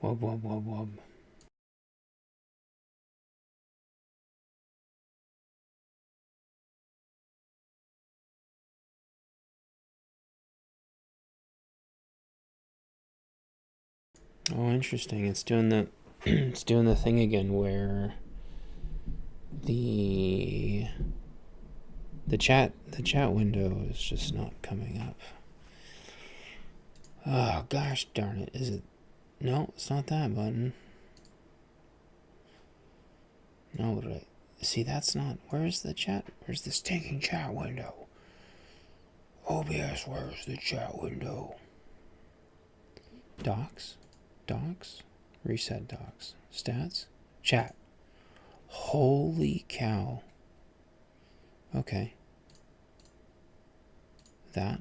Wub, wub, wub, wub. Oh, interesting. It's doing the it's doing the thing again where the the chat window is just not coming up. Oh gosh darn it. Is it? No, it's not that button. No, right. See, that's not. Where's the chat? Where's the stinking chat window? OBS, where's the chat window? Docs? Docs? Reset docs. Stats? Chat. Holy cow. Okay. That.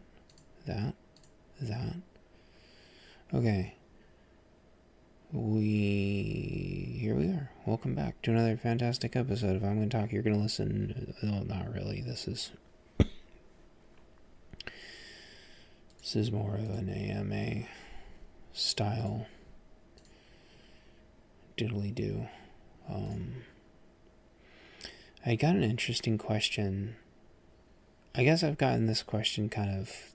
Okay. Here we are. Welcome back to another fantastic episode of I'm Gonna Talk, You're Gonna Listen. No, not really. This is more of an AMA style diddly do. I got an interesting question. I guess I've gotten this question kind of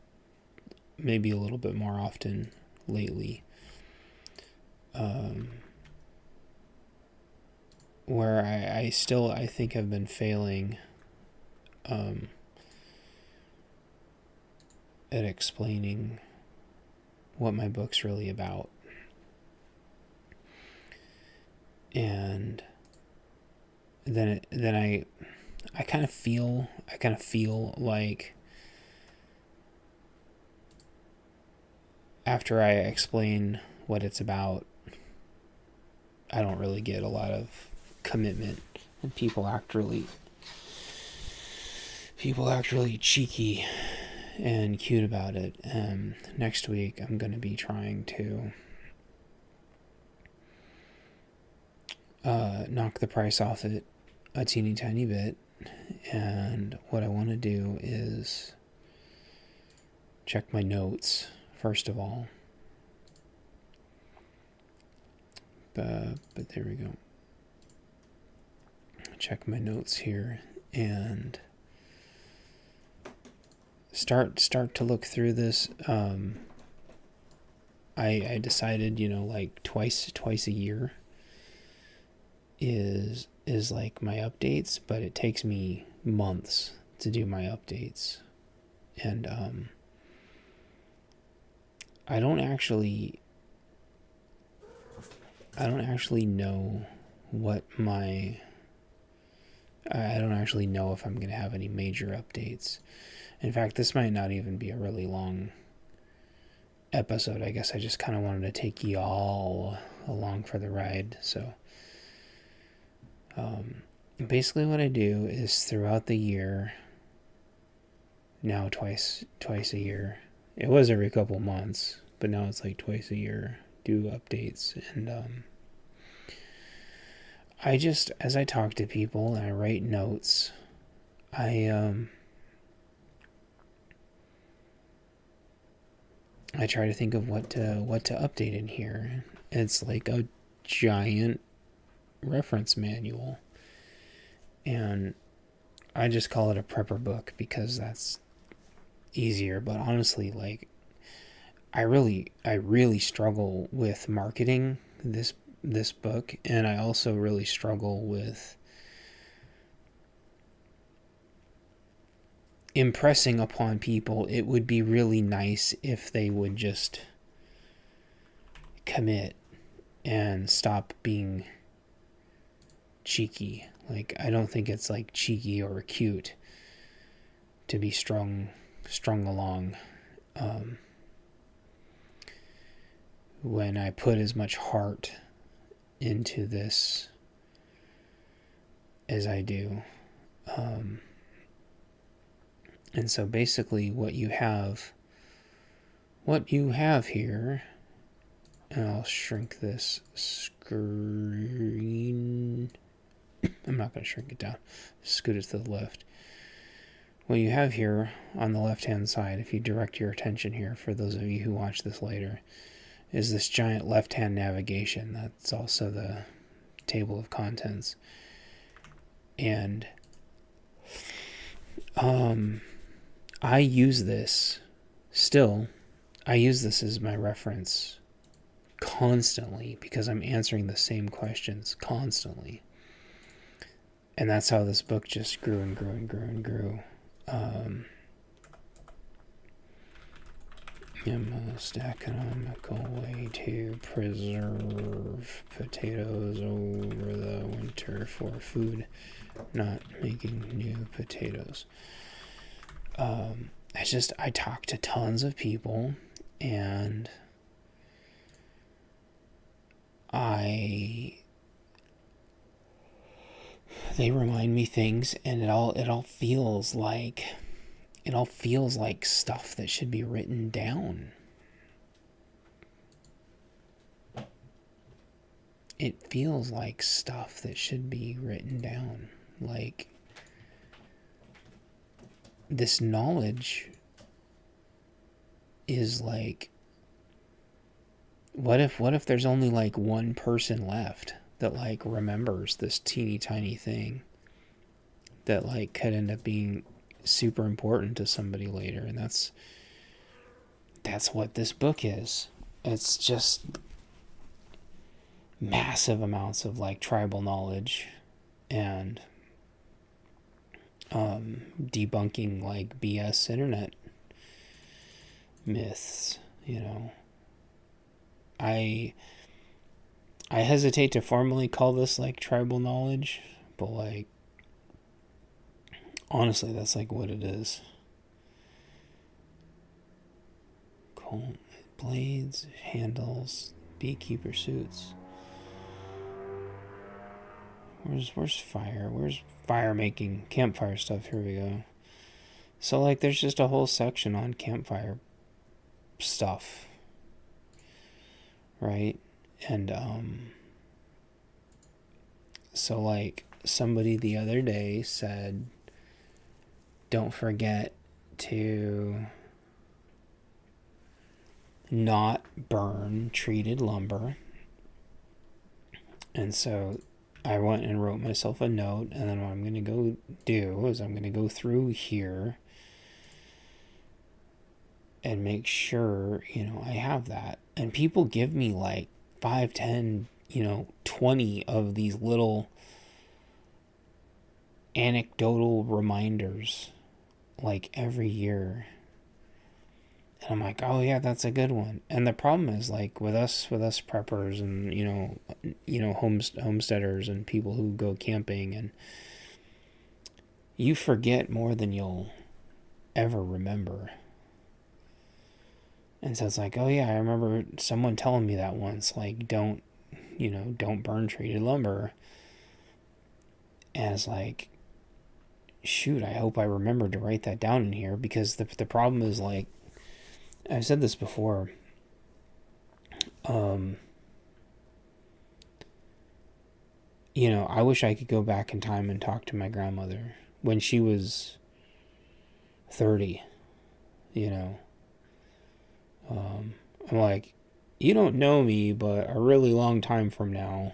maybe a little bit more often lately. Where I think I've been failing at explaining what my book's really about. And then I kind of feel like after I explain what it's about, I don't really get a lot of commitment, and people act really cheeky and cute about it. Next week I'm going to be trying to knock the price off it a teeny tiny bit, and what I want to do is check my notes first of all. But there we go. Check my notes here and start to look through this. I decided, like twice a year is like my updates, but it takes me months to do my updates, and I don't actually know what my I don't actually know if I'm going to have any major updates. In fact, this might not even be a really long episode. I guess I just kind of wanted to take y'all along for the ride. So basically what I do is throughout the year, now twice a year. It was every couple months, but now it's like twice a year, do updates. And I just, as I talk to people and I write notes, I try to think of what to update in here. It's like a giant reference manual, and I just call it a prepper book because that's easier. But honestly, like, I really struggle with marketing this book, and I also really struggle with impressing upon people. It would be really nice if they would just commit and stop being cheeky. Like, I don't think it's like cheeky or cute to be strung along when I put as much heart into this as I do. And so basically what you have here, and I'll shrink this screen. I'm not going to shrink it down. Scoot it to the left. What you have here on the left hand side, if you direct your attention here, for those of you who watch this later, is this giant left-hand navigation. That's also the table of contents. And I use this still. I use this as my reference constantly because I'm answering the same questions constantly. And that's how this book just grew and grew and grew and grew. The most economical way to preserve potatoes over the winter for food, not making new potatoes. I talk to tons of people, and they remind me things, and it all feels like stuff that should be written down. It feels like stuff that should be written down. Like, this knowledge is like, what if there's only like one person left that like remembers this teeny tiny thing that like could end up being super important to somebody later? And that's what this book is. It's just massive amounts of like tribal knowledge and debunking like BS internet myths, you know. I hesitate to formally call this like tribal knowledge, but like honestly that's like what it is. Cool. Blades, handles, beekeeper suits. Where's fire? Where's fire making? Campfire stuff. Here we go. So like there's just a whole section on campfire stuff. Right? And so like somebody the other day said, don't forget to not burn treated lumber. And so I went and wrote myself a note, and then what I'm going to go do is I'm going to go through here and make sure, you know, I have that. And people give me like 5, 10, 20 of these little anecdotal reminders like every year. And I'm like, oh yeah, that's a good one. And the problem is like with us preppers and homesteaders and people who go camping, and you forget more than you'll ever remember. And so it's like, oh yeah, I remember someone telling me that once, like don't burn treated lumber. And it's like, shoot, I hope I remembered to write that down in here, because the problem is, like, I've said this before, I wish I could go back in time and talk to my grandmother when she was 30, I'm like, you don't know me, but a really long time from now,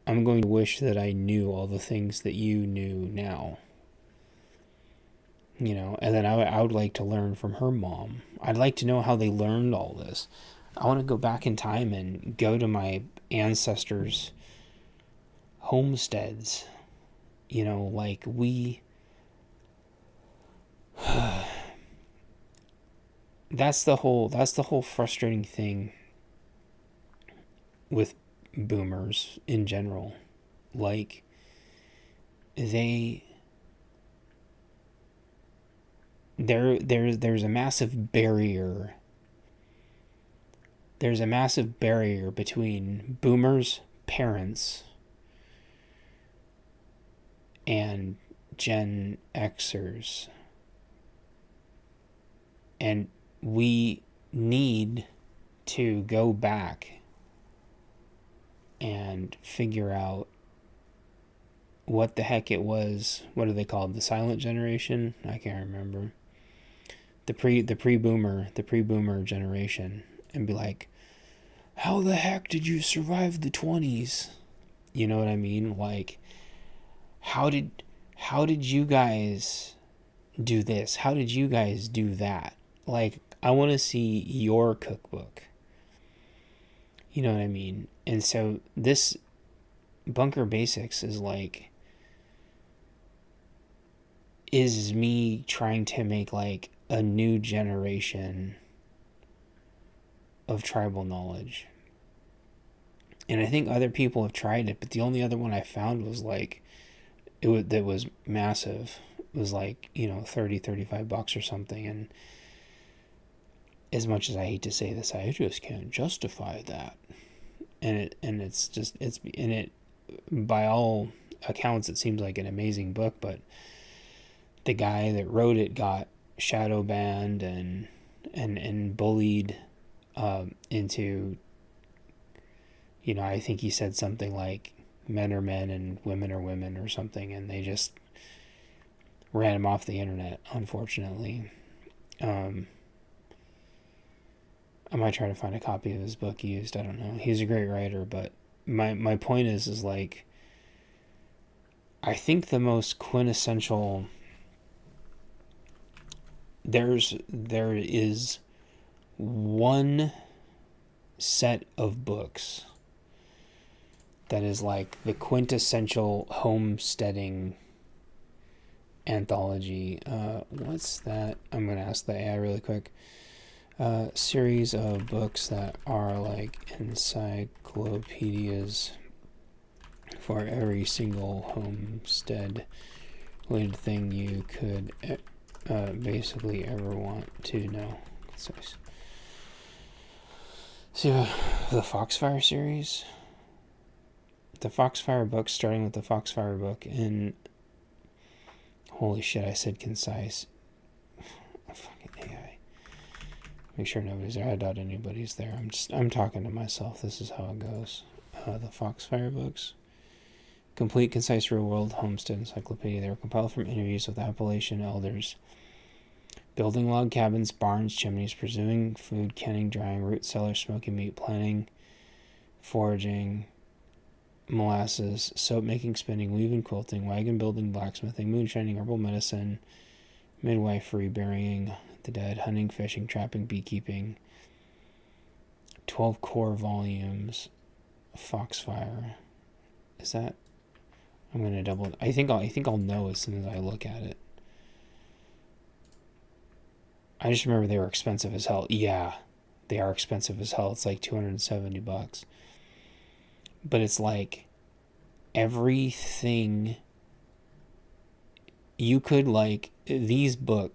I'm going to wish that I knew all the things that you knew now. And then I would like to learn from her mom. I'd like to know how they learned all this. I want to go back in time and go to my ancestors' homesteads. Like that's the whole frustrating thing with boomers in general. Like, there's a massive barrier. There's a massive barrier between boomers' parents and Gen Xers. And we need to go back and figure out what the heck it was. What are they called? The silent generation? I can't remember. The pre-boomer generation, and be like, how the heck did you survive the 20s? You know what I mean? Like, how did you guys do this? How did you guys do that? Like, I want to see your cookbook. You know what I mean? And so this Bunker Basics is like, is me trying to make like a new generation of tribal knowledge. And I think other people have tried it, but the only other one I found was like, that was massive. It was like, $30-$35 or something. And as much as I hate to say this, I just can't justify that. And it by all accounts, it seems like an amazing book, but the guy that wrote it got shadow banned and bullied into, I think he said something like men are men and women are women or something, and they just ran him off the internet, unfortunately. I might try to find a copy of his book used. I don't know. He's a great writer, but my point is like, I think the most quintessential, there is one set of books that is like the quintessential homesteading anthology. What's that? I'm going to ask the AI really quick. Series of books that are like encyclopedias for every single homestead related thing you could basically ever want to know. So the Foxfire series, the Foxfire books, starting with the Foxfire book, and holy shit, I said concise. Fucking AI. Make sure nobody's there. I doubt anybody's there. I'm talking to myself. This is how it goes. The Foxfire books. Complete, concise, real-world homestead encyclopedia. They were compiled from interviews with Appalachian elders. Building log cabins, barns, chimneys, preserving food, canning, drying, root cellars, smoking meat, planting, foraging, molasses, soap making, spinning, weaving, quilting, wagon building, blacksmithing, moonshining, herbal medicine, midwifery, burying the dead, hunting, fishing, trapping, beekeeping. 12 core volumes. Foxfire. Is that? I'm gonna double. I think I'll know as soon as I look at it. I just remember they were expensive as hell. Yeah, they are expensive as hell. It's like $270. But it's like everything you could like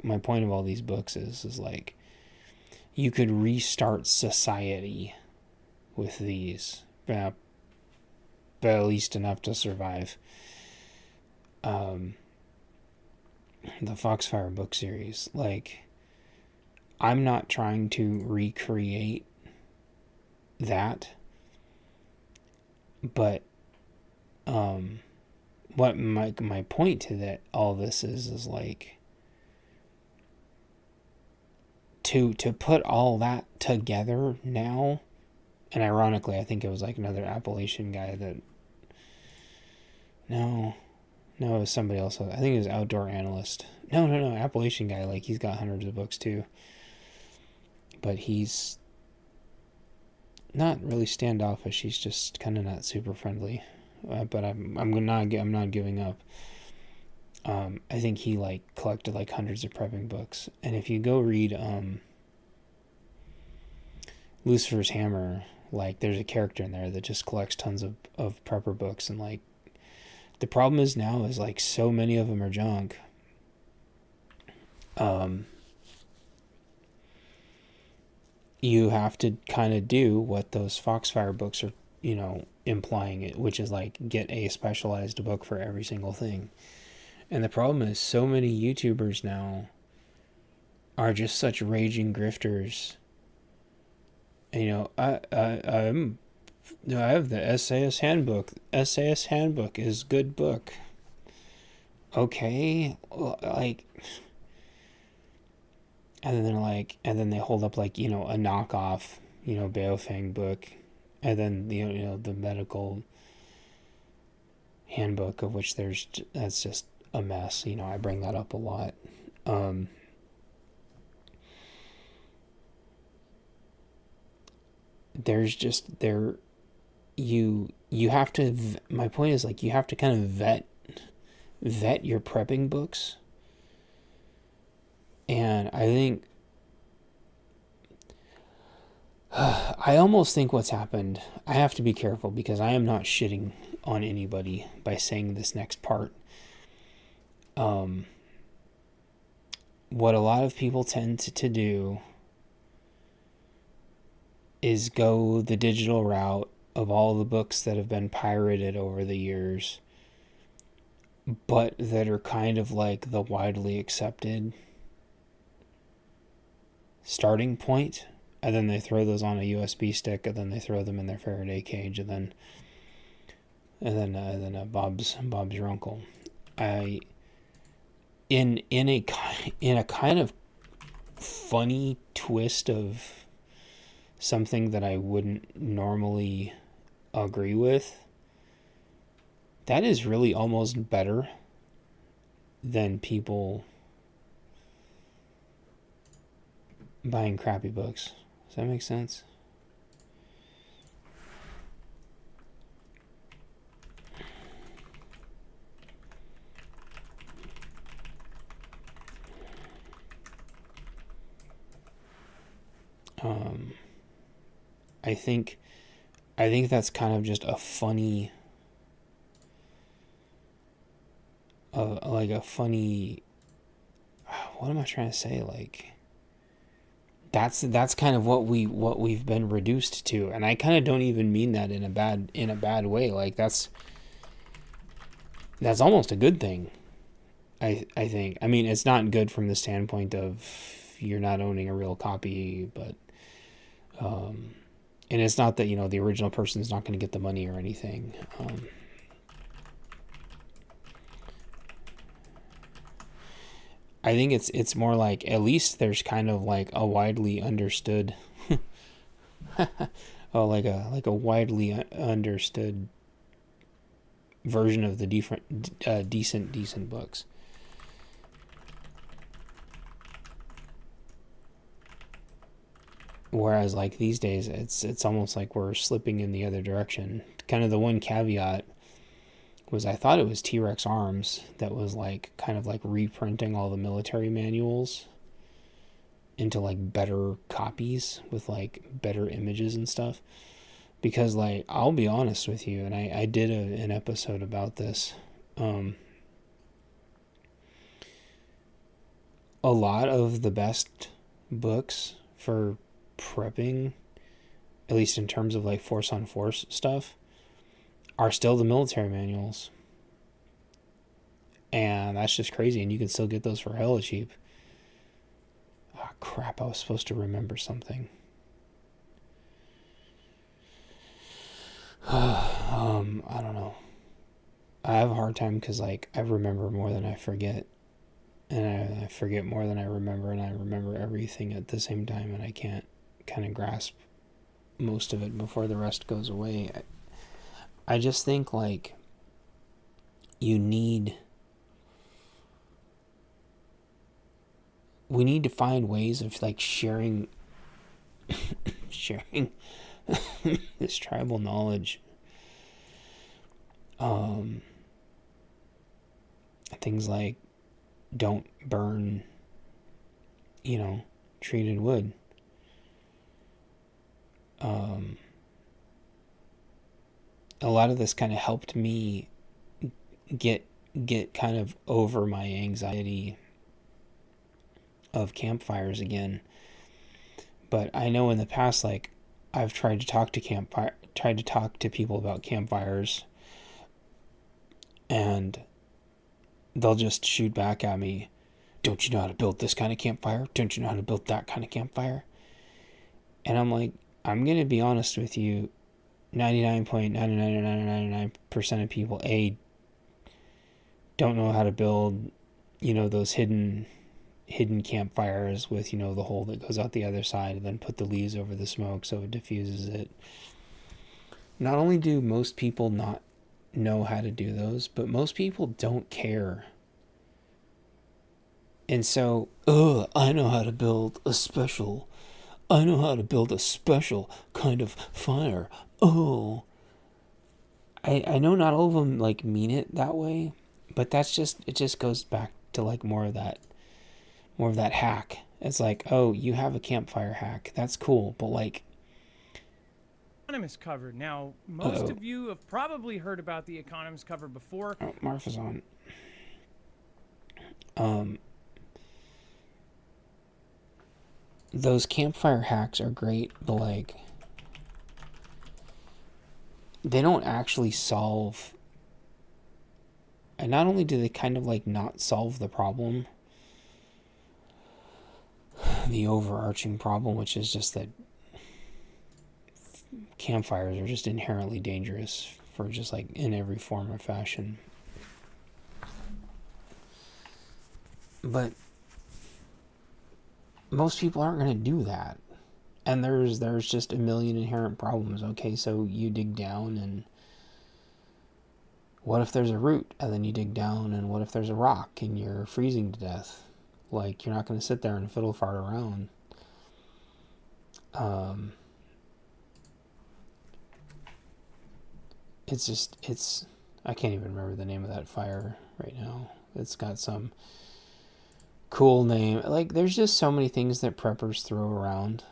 my point of all these books is like you could restart society with these, but at least enough to survive. The Foxfire book series, like, I'm not trying to recreate that, but what my point to that all this is like to put all that together now. And ironically, I think it was like another Appalachian guy that no, it was somebody else. I think it was Outdoor Analyst. No, Appalachian guy. Like, he's got hundreds of books too. But he's not really standoffish. He's just kind of not super friendly. But I'm not giving up. I think he like collected like hundreds of prepping books. And if you go read Lucifer's Hammer, like, there's a character in there that just collects tons of prepper books, and like the problem is now is like so many of them are junk. You have to kind of do what those Foxfire books are, implying it, which is like get a specialized book for every single thing. And the problem is so many YouTubers now are just such raging grifters. And, I have the essayist handbook. Essayist handbook is good book. Okay, like, and then they're like, and then they hold up like, a knockoff, Baofeng book, and then the medical handbook, of which that's just a mess. I bring that up a lot. There's just there you have to. My point is, like, you have to kind of vet your prepping books, and I think I almost think what's happened. I have to be careful because I am not shitting on anybody by saying this next part. What a lot of people tend to do is go the digital route of all the books that have been pirated over the years, but that are kind of like the widely accepted starting point, and then they throw those on a USB stick, and then they throw them in their Faraday cage, and then Bob's your uncle. In a kind of funny twist of something that I wouldn't normally agree with, that is really almost better than people buying crappy books. Does that make sense? I think that's kind of just a funny, like a funny. What am I trying to say? Like, that's kind of what we've been reduced to, and I kind of don't even mean that in a bad way. Like, that's almost a good thing. I think. I mean, it's not good from the standpoint of you're not owning a real copy, but and it's not that the original person's not going to get the money or anything. I think it's more like, at least there's kind of like a widely understood like a widely understood version of the decent books. Whereas, like, these days, it's almost like we're slipping in the other direction. Kind of the one caveat was, I thought it was T-Rex Arms that was like kind of like reprinting all the military manuals into like better copies with like better images and stuff. Because, like, I'll be honest with you, and I did an episode about this. A lot of the best books for prepping, at least in terms of like force on force stuff, are still the military manuals. And that's just crazy, and you can still get those for hella cheap. Ah, crap, I was supposed to remember something. I don't know. I have a hard time because, like, I remember more than I forget. And I forget more than I remember, and I remember everything at the same time, and I can't kind of grasp most of it before the rest goes away. I just think, like, we need to find ways of, like, sharing this tribal knowledge. Things like, don't burn, treated wood. A lot of this kind of helped me get kind of over my anxiety of campfires again. But I know in the past, like, I've tried to talk to people about campfires, and they'll just shoot back at me, "Don't you know how to build this kind of campfire? Don't you know how to build that kind of campfire?" And I'm like, I'm going to be honest with you, 99.99999% of people, don't know how to build, those hidden hidden campfires with, you know, the hole that goes out the other side, and then put the leaves over the smoke so it diffuses it. Not only do most people not know how to do those, but most people don't care. And so, I know how to build a special kind of fire. I know not all of them like mean it that way, but it just goes back to like more of that hack. It's like, oh, you have a campfire hack. That's cool, but like, Economist cover. Now, most of you have probably heard about the Economist cover before. Oh, Martha's on. Those campfire hacks are great, but like, they don't actually solve. And not only do they kind of like not solve the problem, the overarching problem, which is just that campfires are just inherently dangerous for just like in every form or fashion. But most people aren't going to do that. And there's just a million inherent problems. Okay, so you dig down, and what if there's a root? And then you dig down, and what if there's a rock and you're freezing to death? Like, you're not going to sit there and fiddle fart around. It's I can't even remember the name of that fire right now. It's got some cool name. Like, there's just so many things that preppers throw around.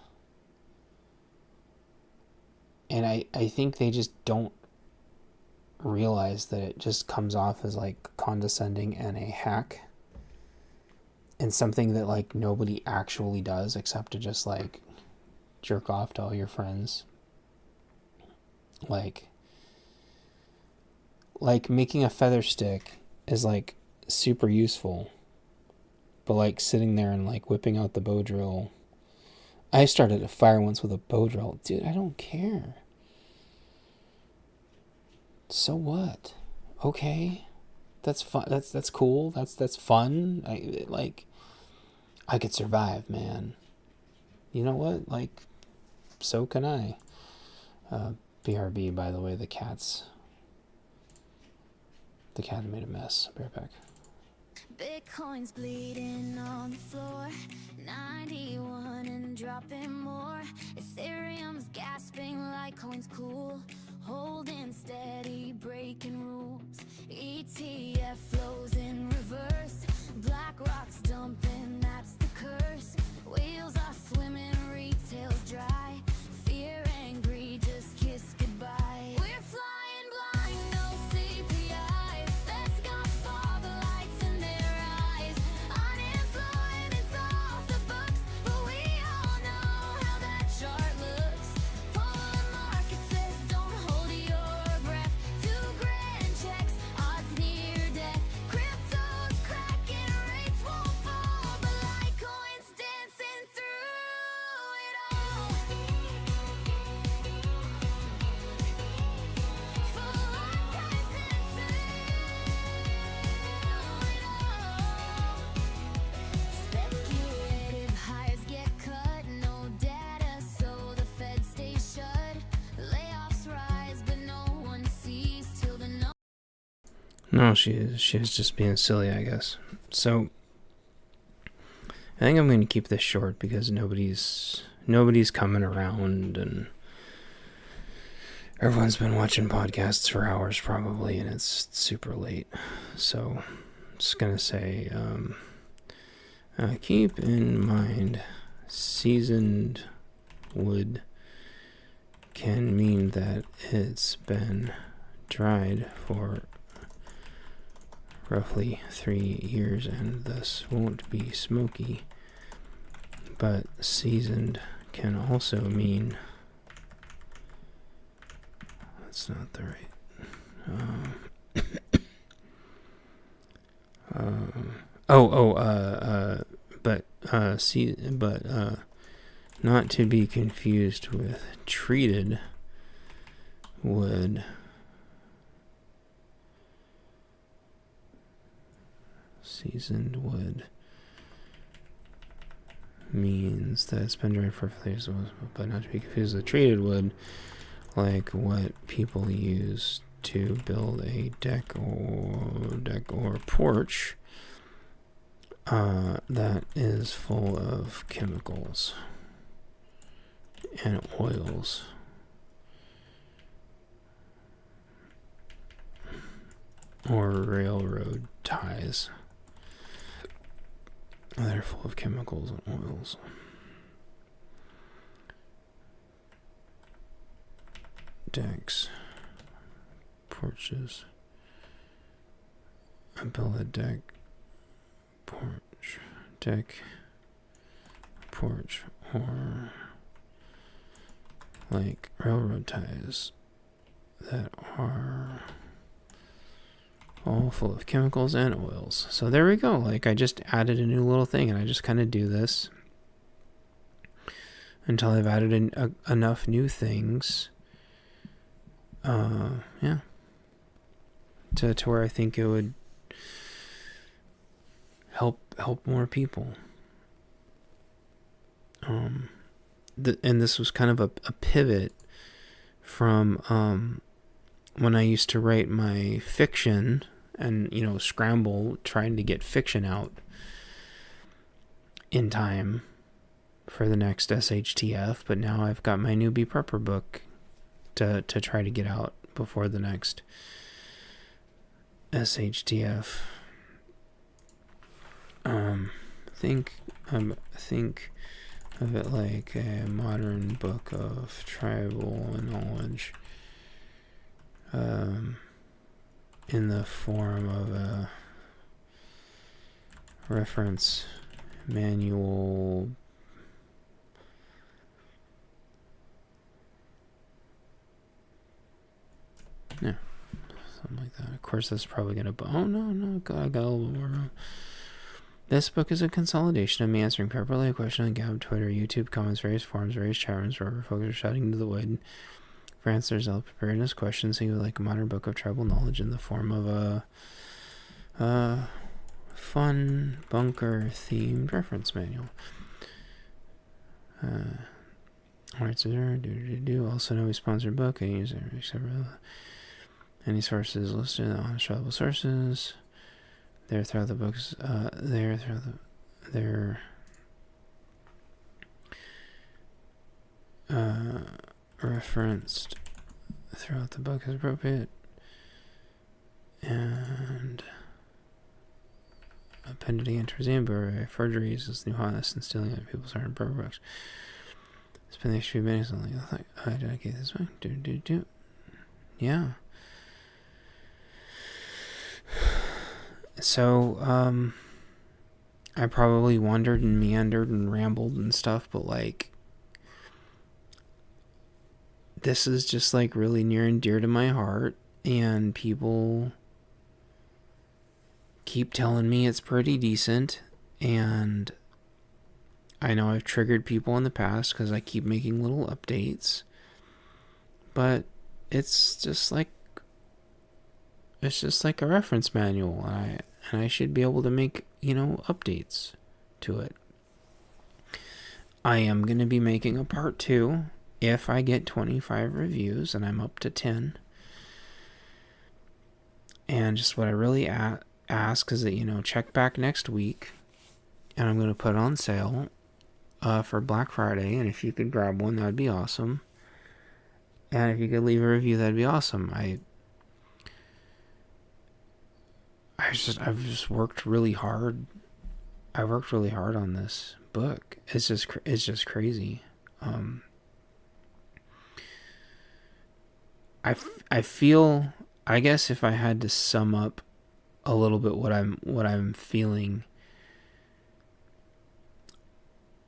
And I think they just don't realize that it just comes off as like condescending and a hack. And something that like nobody actually does except to just like jerk off to all your friends. Like making a feather stick is like super useful, but like sitting there and like whipping out the bow drill. I started a fire once with a bow drill. Dude, I don't care. So what? Okay. That's fun. That's cool. That's fun. I could survive, man. You know what? Like, so can I. BRB, by the way, the cat made a mess. Be right back. Bitcoin's bleeding on the floor, 91 and dropping more. Ethereum's gasping, Litecoin's cool, holding steady, breaking rules. ETF flows in reverse, BlackRock's dumping, that's the curse. Whales are swimming, retail's dry, fear and greed just kiss goodbye. We're flying blind, no CPI, Fed's got fog lights in their eyes. Unemployment's off the books, but we all know how that chart looks. Polar market says don't hold your breath. 2 grand checks, odds near death. Crypto's cracking, rates won't fall, but Litecoin's dancing through it all. For Litecoin's dancing through it all. Speculative hires get cut, no data, so the Fed stays shut. Layoffs rise, but no one sees till the No, she's just being silly, I guess. So I think I'm going to keep this short because nobody's coming around, and everyone's been watching podcasts for hours probably, and it's super late. So I'm just going to say, keep in mind, seasoned wood can mean that it's been dried for roughly 3 years and thus won't be smoky. But seasoned can also mean that's not the right. But not to be confused with treated wood. Seasoned wood means that it's been dried for flavors, but not to be confused with treated wood, like what people use to build a deck or porch that is full of chemicals and oils. Or railroad ties. They're full of chemicals and oils. Decks. Porches. I build a deck. Porch. Deck. Porch. Or like railroad ties that are all full of chemicals and oils. So there we go. Like, I just added a new little thing, and I just kind of do this until I've added in enough new things. Yeah. To where I think it would help more people. And this was kind of a pivot from when I used to write my fiction and, scramble trying to get fiction out in time for the next SHTF. But now I've got my newbie prepper book to try to get out before the next SHTF. Think of it like a modern book of tribal knowledge. In the form of a reference manual. Yeah, something like that. Of course, that's probably going to... Oh, no, God, I got a little more room. This book is a consolidation of me answering properly a question on Gab, Twitter, YouTube, comments, various forums, various chat rooms, wherever folks are shouting into the void. For answers, I'll prepare his questions. He would like a modern book of tribal knowledge in the form of a fun bunker-themed reference manual. Alright, so also no sponsored book. I use it except any sources listed on tribal sources. There throughout the books. They're referenced throughout the book as appropriate, and appended again towards the end, but forgeries is new hotness and stealing other people's art and paper books. Spend the next few minutes on I dedicate this one. Yeah. So, I probably wandered and meandered and rambled and stuff, but like, this is just like really near and dear to my heart, and people keep telling me it's pretty decent, and I know I've triggered people in the past because I keep making little updates, but it's just like a reference manual, and I should be able to make, updates to it. I am going to be making a part 2 if I get 25 reviews, and I'm up to 10. And just what I really ask is that, check back next week, and I'm going to put it on sale for Black Friday, and if you could grab one, that would be awesome. And if you could leave a review, that'd be awesome. I've just worked really hard. I worked really hard on this book. It's just crazy. I feel, I guess if I had to sum up a little bit what I'm feeling,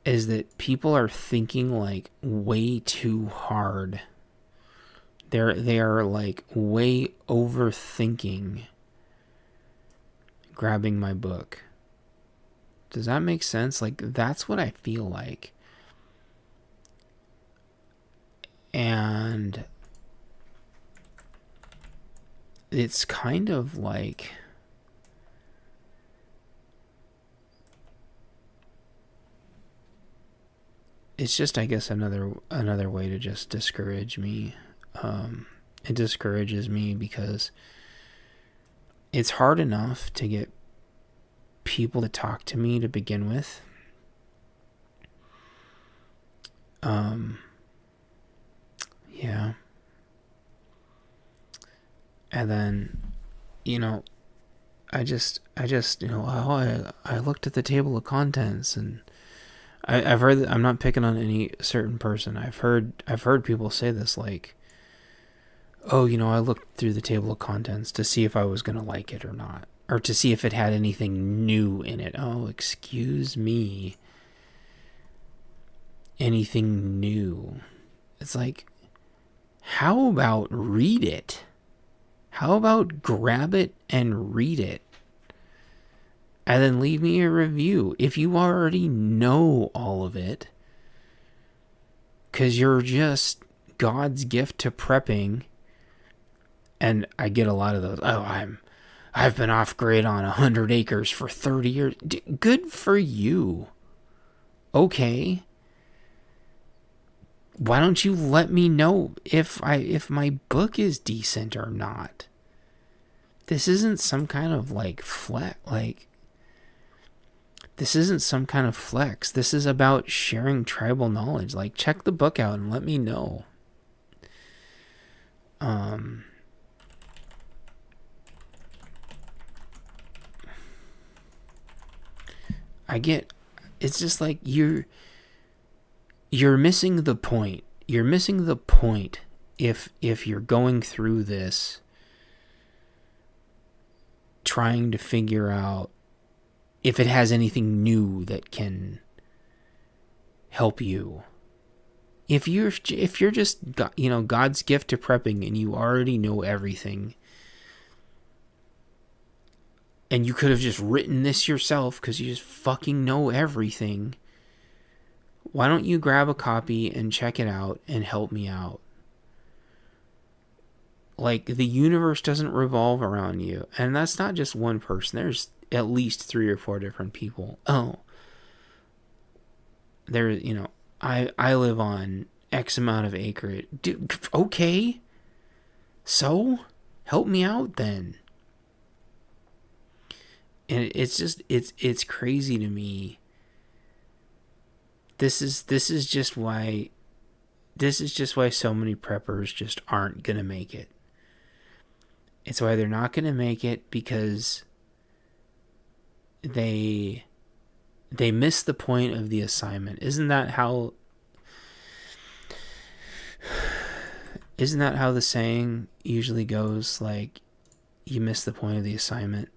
is that people are thinking like way too hard. They are like way overthinking grabbing my book. Does that make sense? Like, that's what I feel like. And it's kind of like, it's just, I guess, another way to just discourage me. It discourages me because it's hard enough to get people to talk to me to begin with. Yeah. And then, I just, I looked at the table of contents, and I've heard that, I'm not picking on any certain person. I've heard people say this, like, oh, I looked through the table of contents to see if I was going to like it or not, or to see if it had anything new in it. Oh, excuse me. Anything new? It's like, how about read it? How about grab it and read it? And then leave me a review if you already know all of it. Because you're just God's gift to prepping. And I get a lot of those. Oh, I've been off grid on 100 acres for 30 years. Good for you. Okay. Why don't you let me know if my book is decent or not? This isn't some kind of this isn't some kind of flex. This is about sharing tribal knowledge. Like, check the book out and let me know. It's just like you're missing the point. You're missing the point if you're going through this trying to figure out if it has anything new that can help you. If you're just, God's gift to prepping and you already know everything, and you could have just written this yourself because you just fucking know everything, why don't you grab a copy and check it out and help me out? Like, the universe doesn't revolve around you. And that's not just one person. There's at least 3 or 4 different people. Oh, there, I live on X amount of acreage. Dude, okay. So, help me out then. And it's just, it's crazy to me. This is just why so many preppers just aren't going to make it. It's why they're not going to make it, because they miss the point of the assignment. Isn't that how the saying usually goes? Like, you miss the point of the assignment.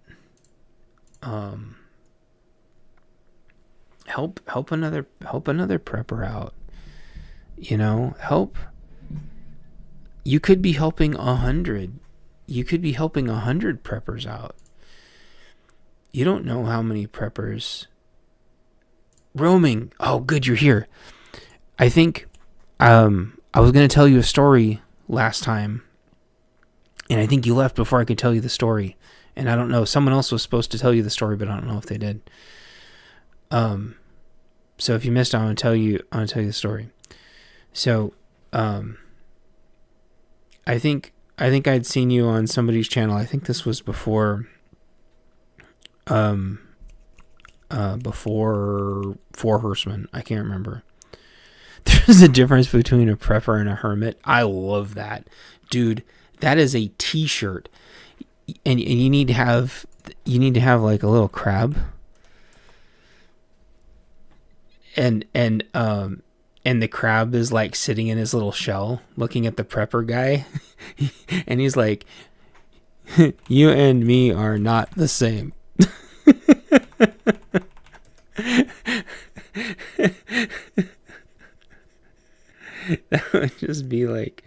Help another prepper out. Help. You could be helping 100. You could be helping 100 preppers out. You don't know how many preppers. Roaming. Oh, good, you're here. I think I was going to tell you a story last time, and I think you left before I could tell you the story. And I don't know, someone else was supposed to tell you the story, but I don't know if they did. So if you missed it, I want to tell you the story. So, I think I'd seen you on somebody's channel. I think this was before Four Horsemen. I can't remember. There's a difference between a prepper and a hermit. I love that. Dude, that is a t-shirt. And you need to have like a little crab. And the crab is like sitting in his little shell looking at the prepper guy. And he's like, you and me are not the same. That would just be like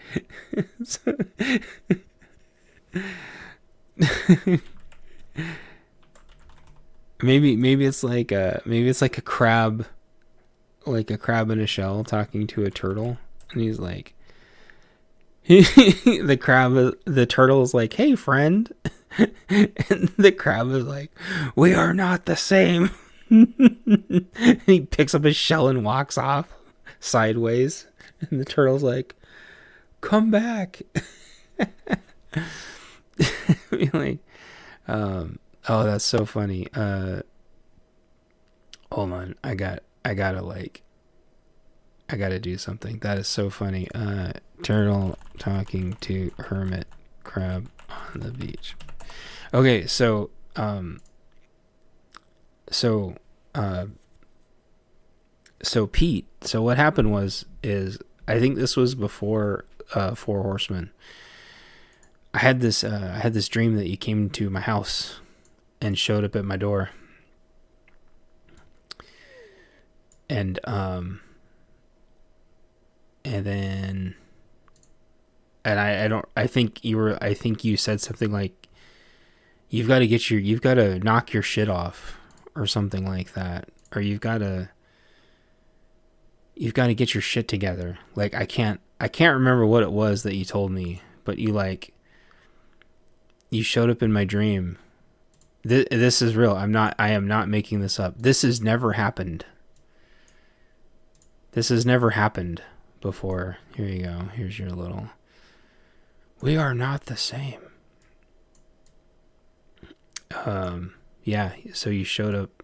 maybe it's like a crab, like a crab in a shell talking to a turtle, and he's like, the turtle is like, hey friend, and the crab is like, we are not the same. And he picks up his shell and walks off. sideways, and the turtle's like, "Come back!" Like, oh, that's so funny. Hold on, I gotta do something. That is so funny. Turtle talking to hermit crab on the beach. Okay, so Pete. So what happened is I think this was before Four Horsemen. I had this dream that you came to my house and showed up at my door, and then I think you said something like, you've got to knock your shit off or something like that, or you've got to get your shit together. Like, I can't remember what it was that you told me, but you showed up in my dream. This is real. I am not making this up. This has never happened. This has never happened before. Here you go. Here's your little, we are not the same. Yeah, so you showed up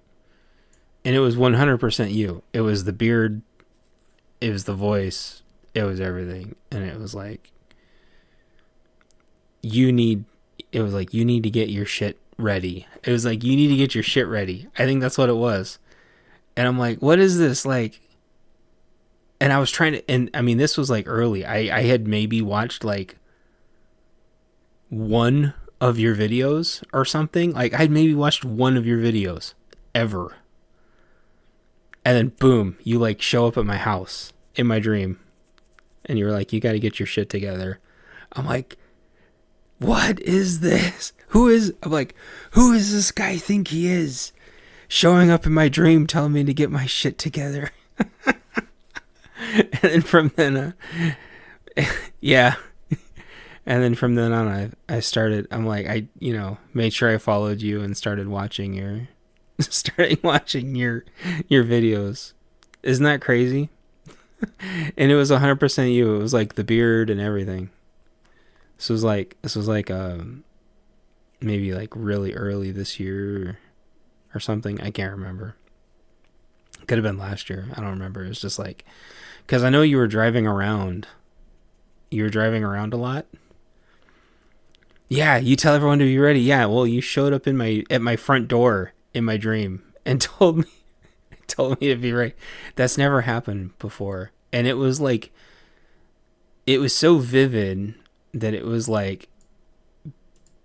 and it was 100% you. It was the beard, it was the voice, it was everything. And it was like, you need to get your shit ready. It was like, you need to get your shit ready. I think that's what it was. And I'm like, what is this? Like, and I was trying to, and I mean, this was like early. I had maybe watched like one of your videos or something. Like, I'd maybe watched one of your videos ever. And then boom, you like show up at my house in my dream. And you're like, you got to get your shit together. I'm like, what is this? I'm like, who is this guy think he is? Showing up in my dream telling me to get my shit together. And then from then, yeah. And then from then on, I started, I'm like, I made sure I followed you and started watching your videos. Isn't that crazy? And it was 100% you. It was like the beard and everything. This was like maybe like really early this year or something. I can't remember. Could have been last year. I don't remember. It was just like, because I know you were driving around. You were driving around a lot. Yeah, you tell everyone to be ready. Yeah, well, you showed up at my front door in my dream and told me to be ready. That's never happened before. And it was like, it was so vivid that it was like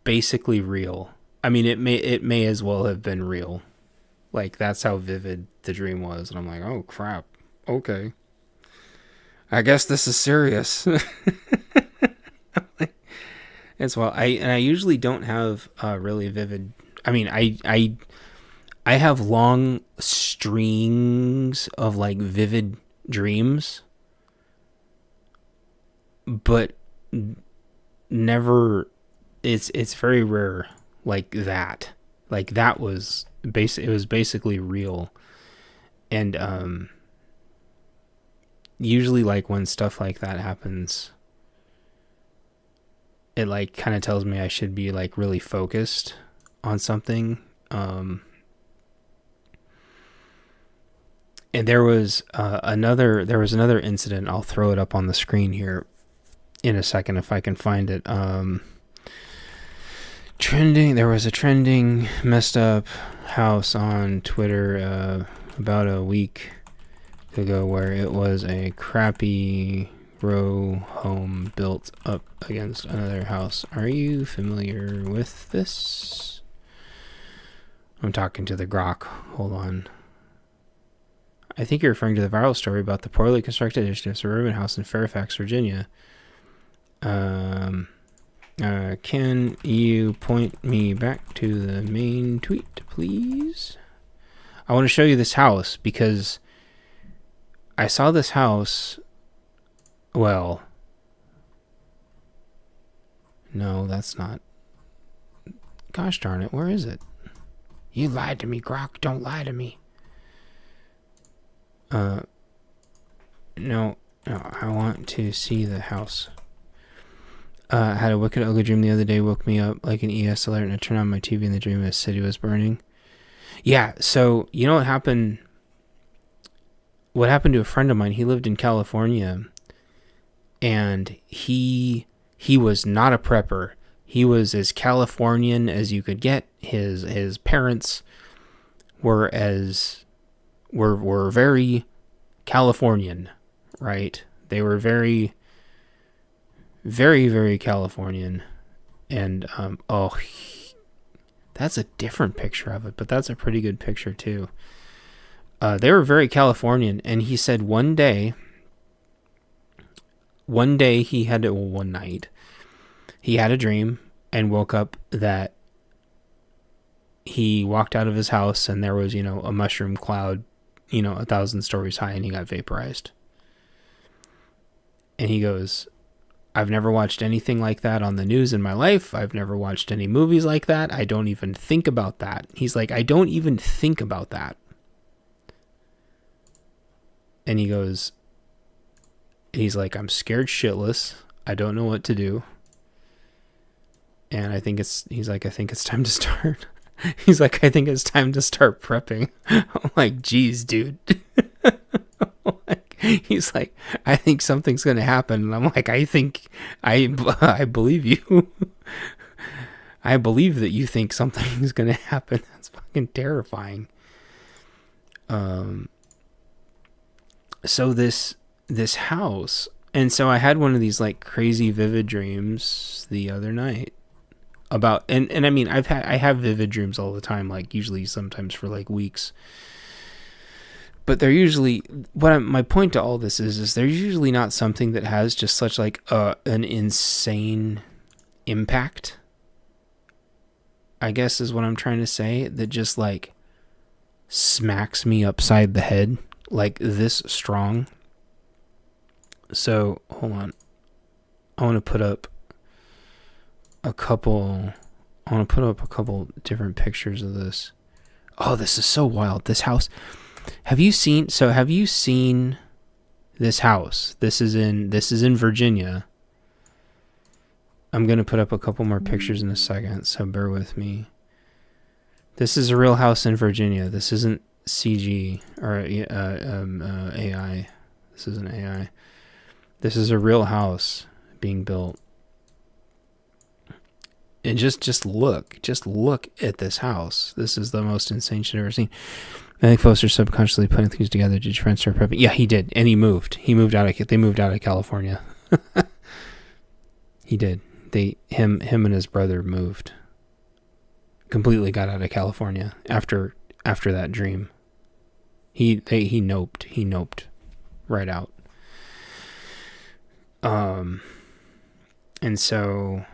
basically real. I mean, it may as well have been real. Like, that's how vivid the dream was. And I'm like, oh crap. Okay. I guess this is serious. As well. I usually don't have really vivid. I mean, I have long strings of like vivid dreams, but never. It's very rare like that. Like, that was it was basically real, and usually like when stuff like that happens, it like kind of tells me I should be like really focused on something. And there was another incident. I'll throw it up on the screen here in a second if I can find it. There was a trending messed up house on Twitter about a week ago where it was a crappy row home built up against another house. Are you familiar with this? I'm talking to the Grok. Hold on. I think you're referring to the viral story about the poorly constructed addition of a suburban house in Fairfax, Virginia. Can you point me back to the main tweet, please? I want to show you this house because I saw this house. Well, no, that's not. Gosh darn it, where is it? You lied to me, Grok. Don't lie to me. No, I want to see the house. Had a wicked ugly dream the other day, woke me up like an ES alert, and I turned on my TV and the dream the city was burning. Yeah, so you know what happened? What happened to a friend of mine? He lived in California, and he was not a prepper. He was as Californian as you could get. His parents were very Californian, right? They were very, very, very Californian. And that's a different picture of it, but that's a pretty good picture too. They were very Californian, and he said one night he had a dream and woke up that he walked out of his house and there was, a mushroom cloud, 1,000 stories high, and he got vaporized. And he goes, I've never watched anything like that on the news in my life. I've never watched any movies like that. I don't even think about that. He's like, I don't even think about that. And he's like, I'm scared shitless. I don't know what to do. And I think it's time to start. He's like, I think it's time to start prepping. I'm like, geez, dude. He's like, I think something's going to happen. And I'm like, I believe you. I believe that you think something's going to happen. That's fucking terrifying. So this house, and so I had one of these like crazy vivid dreams the other night about, and I mean, I have vivid dreams all the time, like usually sometimes for like weeks, but they're usually, my point to all this is they're usually not something that has just such like an insane impact, I guess is what I'm trying to say, that just like smacks me upside the head like this strong. So hold on, I want to put up a couple different pictures of this. Oh, this is so wild. This house, have you seen this house? This is in Virginia. I'm going to put up a couple more pictures in a second, so bear with me. This is a real house in Virginia. This isn't CG or AI. This isn't AI. This is a real house being built. And just look at this house. This is the most insane shit I've ever seen. I think folks are subconsciously putting things together. Did your friend start prepping? Yeah, he did, and they moved out of California. He did. Him and his brother moved. Completely got out of California after that dream. He noped right out. And so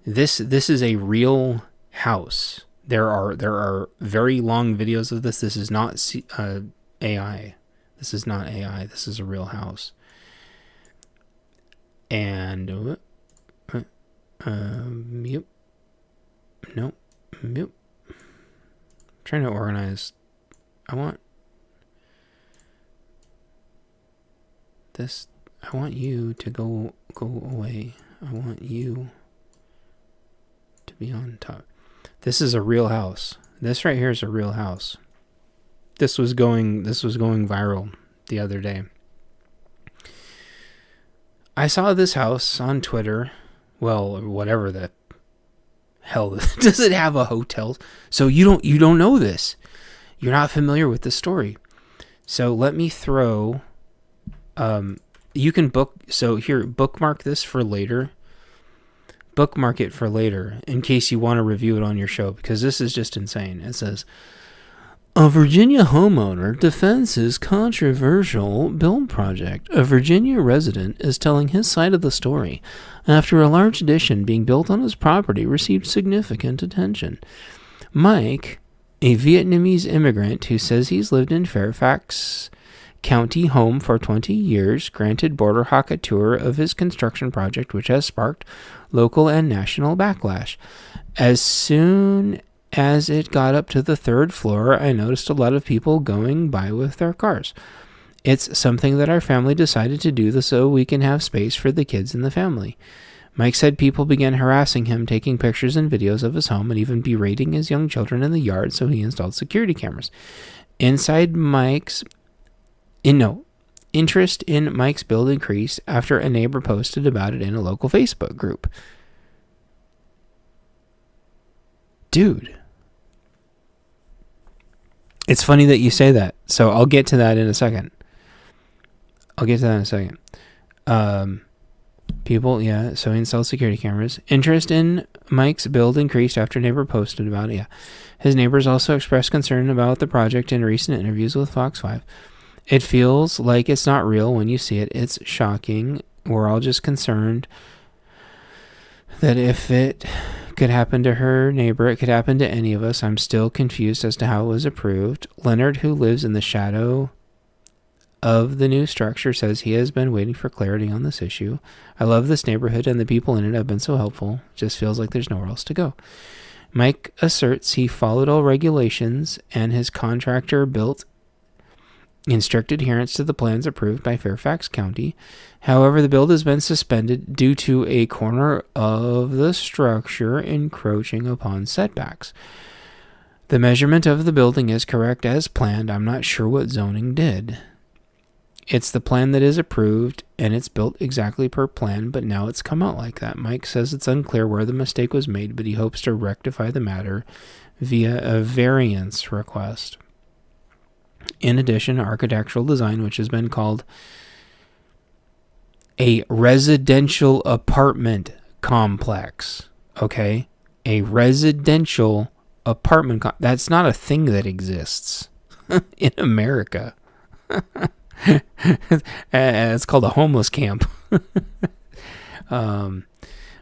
this is a real house. There are very long videos of this. This is not AI. This is not AI. This is a real house. And mute. Nope. Mute. I'm trying to organize. I want this. I want you to go away. I want you to be on top. This is a real house. This right here is a real house. This was going viral the other day. I saw this house on Twitter. Well, whatever the hell. Does it have a hotel? So you don't know this. You're not familiar with the story. So let me throw you can bookmark this for later. Bookmark it for later in case you want to review it on your show, because this is just insane. It says, a Virginia homeowner defends his controversial build project. A Virginia resident is telling his side of the story after a large addition being built on his property received significant attention. Mike, a Vietnamese immigrant who says he's lived in Fairfax County home for 20 years, granted Border Hawk a tour of his construction project, which has sparked local and national backlash. As soon as it got up to the third floor, I noticed a lot of people going by with their cars. It's something that our family decided to do so we can have space for the kids in the family. Mike said people began harassing him, taking pictures and videos of his home, and even berating his young children in the yard, so he installed security cameras. Interest in Mike's build increased after a neighbor posted about it in a local Facebook group. Dude. It's funny that you say that, so I'll get to that in a second. People, yeah, so he installed security cameras. Interest in Mike's build increased after a neighbor posted about it, yeah. His neighbors also expressed concern about the project in recent interviews with Fox 5. It feels like it's not real when you see it. It's shocking. We're all just concerned that if it could happen to her neighbor, it could happen to any of us. I'm still confused as to how it was approved. Leonard, who lives in the shadow of the new structure, says he has been waiting for clarity on this issue. I love this neighborhood and the people in it have been so helpful. Just feels like there's nowhere else to go. Mike asserts he followed all regulations and his contractor built in strict adherence to the plans approved by Fairfax County. However, the build has been suspended due to a corner of the structure encroaching upon setbacks. The measurement of the building is correct as planned. I'm not sure what zoning did. It's the plan that is approved, and it's built exactly per plan, but now it's come out like that. Mike says it's unclear where the mistake was made, but he hopes to rectify the matter via a variance request. In addition, architectural design, which has been called a residential apartment complex, okay? A residential apartment that's not a thing that exists in America. It's called a homeless camp.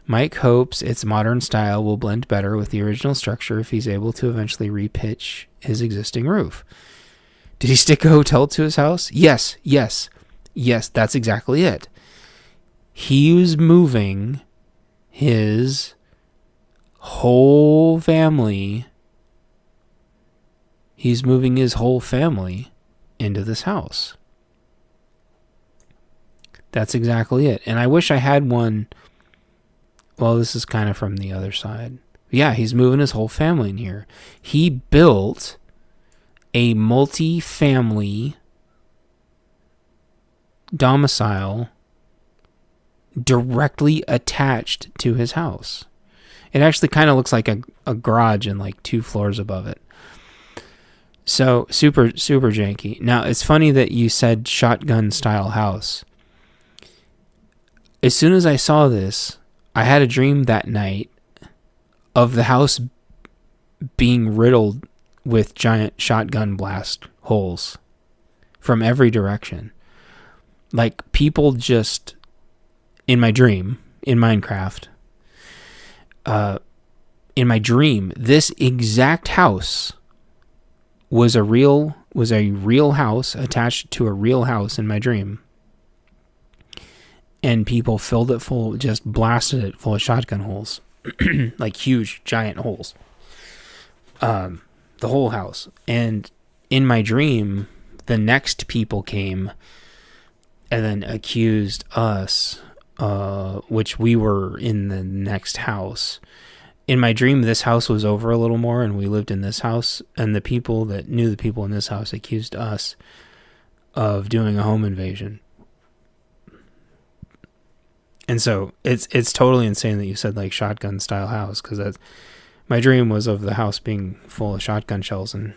Mike hopes its modern style will blend better with the original structure if he's able to eventually repitch his existing roof. Did he stick a hotel to his house? Yes, that's exactly it. He was moving his whole family. He's moving his whole family into this house. That's exactly it. And I wish I had one. Well, this is kind of from the other side. Yeah, he's moving his whole family in here. He built a multi-family domicile directly attached to his house. It actually kind of looks like a garage and like 2 floors above it. So super janky. Now, it's funny that you said shotgun style house. As soon as I saw this, I had a dream that night of the house being riddled with giant shotgun blast holes from every direction. Like people just, in my dream, in Minecraft, in my dream, this exact house was a real house attached to a real house in my dream. And people filled it full, just blasted it full of shotgun holes. Like huge, giant holes. The whole house. And in my dream, the next people came and then accused us, which we were in the next house. In my dream, this house was over a little more and we lived in this house. And the people that knew the people in this house accused us of doing a home invasion. And so it's totally insane that you said like shotgun style house, because my dream was of the house being full of shotgun shells and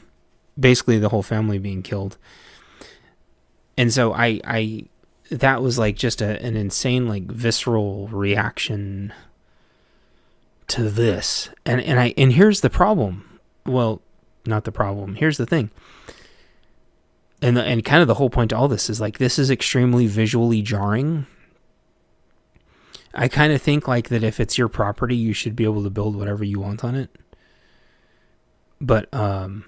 basically the whole family being killed. And so I that was like just an insane like visceral reaction to this. And here's the problem. Well, not the problem. Here's the thing. And kind of the whole point to all this is like this is extremely visually jarring. I kind of think like that if it's your property, you should be able to build whatever you want on it. But I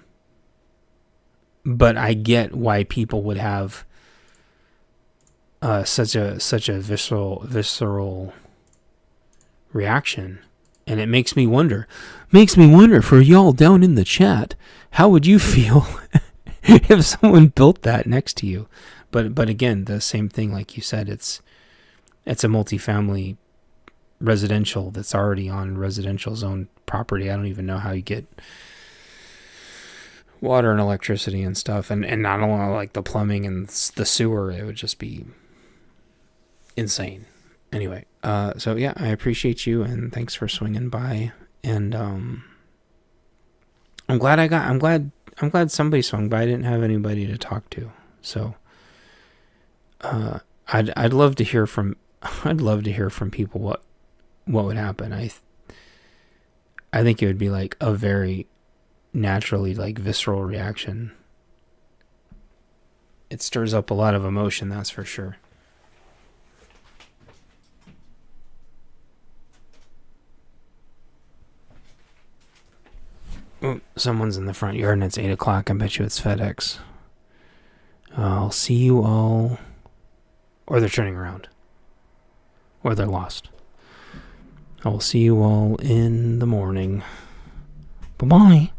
get why people would have such a visceral reaction, and it makes me wonder for y'all down in the chat, how would you feel if someone built that next to you? But again, the same thing, like you said, it's a multifamily residential that's already on residential zone property. I don't even know how you get water and electricity and stuff, and not only like the plumbing and the sewer. It would just be insane. Anyway, so yeah, I appreciate you, and thanks for swinging by. And I'm glad somebody swung by. I didn't have anybody to talk to, so I'd love to hear from people what would happen. I think it would be like a very naturally like visceral reaction. It stirs up a lot of emotion, that's for sure. Oh, someone's in the front yard and it's 8 o'clock. I bet you it's FedEx. I'll see you all. Or they're turning around. Or they're lost. I will see you all in the morning. Bye-bye.